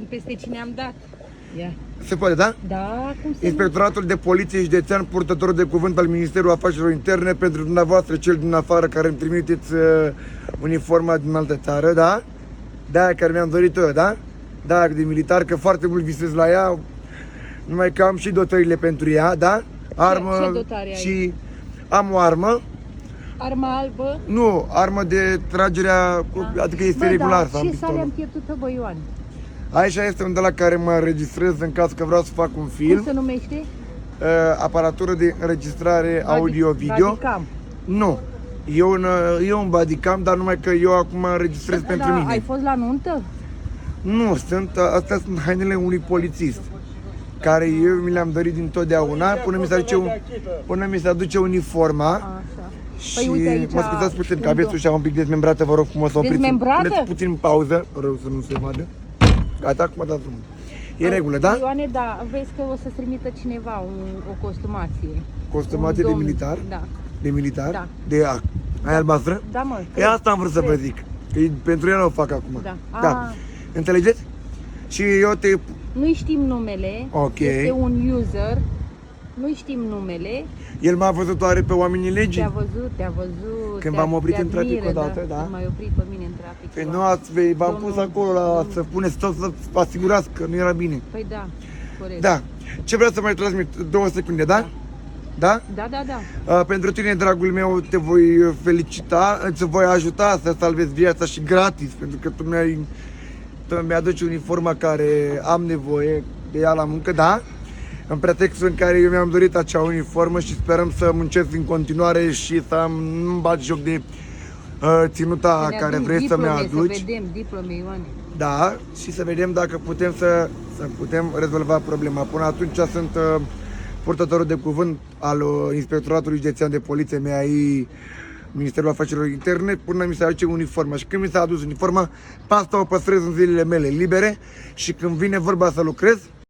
Peste cine am dat. Ia. Se poate, da? Da, cum se Inspectoratul de Poliție Județean, purtător de cuvânt al Ministerului Afacerilor Interne, pentru dumneavoastră, cel din afară care îmi trimiteți uniforma din altă țară, da? Da, care mi-am dorit eu, da? Da, de militar, că foarte mult visez la ea, numai că am și dotările pentru ea, da? Armă ce dotare ai? și am o armă. Arma albă. Nu, armă de tragerea, adică este regular. Da, ce sale am pierdut-o, bă, Ioan? Aici este unde la care mă înregistrez în caz că vreau să fac un film. Cum se numește? Aparatură de înregistrare audio-video. Bodycam. Nu. E un bodycam, dar numai că eu acum înregistrez pentru mine. Ai fost la nuntă? Nu, astea sunt hainele unui polițist care eu mi le-am dorit dintotdeauna până mi se aduce uniforma. Așa. Și Păi uite aici, mă scuzați puțin că aveți ușa un pic dezmembrată, vă rog frumos să opriți. Dezmembrată? Puneți puțin în pauză, rău să nu se vadă. Gata, acum dați drumul. E în regulă, da? Ioane, da, vezi că o să-ți trimită cineva o costumație. Costumație de militar? Da. De militar? Da. De aia albastră? Da, mă. E asta am vrut să vă zic. Că pentru el o fac acum. Da. Da. Înțelegeți? Și eu te... Nu-i știm numele. Ok. Este un user. Nu-i știm numele. El m-a văzut oare pe oamenii legii? Te-a văzut. Când v-am oprit în trafic odată, da? M-ai oprit pe mine în trafic. Păi nu v-am pus acolo să puneți tot să vă asigurați că nu era bine. Păi da, corect. Da. Ce vreau să mai transmit? 2 secunde, da? Da? Da, da, da. Pentru tine, dragul meu, te voi felicita, îți voi ajuta să salvezi viața și gratis, pentru că tu mi-aduci uniforma care am nevoie de ea la muncă, da? În pretextul în care eu mi-am dorit acea uniformă și sperăm să muncesc în continuare și să nu-mi bat joc de ținuta care vrei să-mi aduci. Să vedem diplome, Ioane. Da, și să vedem dacă putem să putem rezolva problema. Până atunci sunt purtătorul de cuvânt al Inspectoratului Județean de Poliție MAI, Ministerul Afacerilor Interne, până mi se aduce uniforma. Și când mi s-a adus uniforma, pe asta o păstrez în zilele mele libere și când vine vorba să lucrez,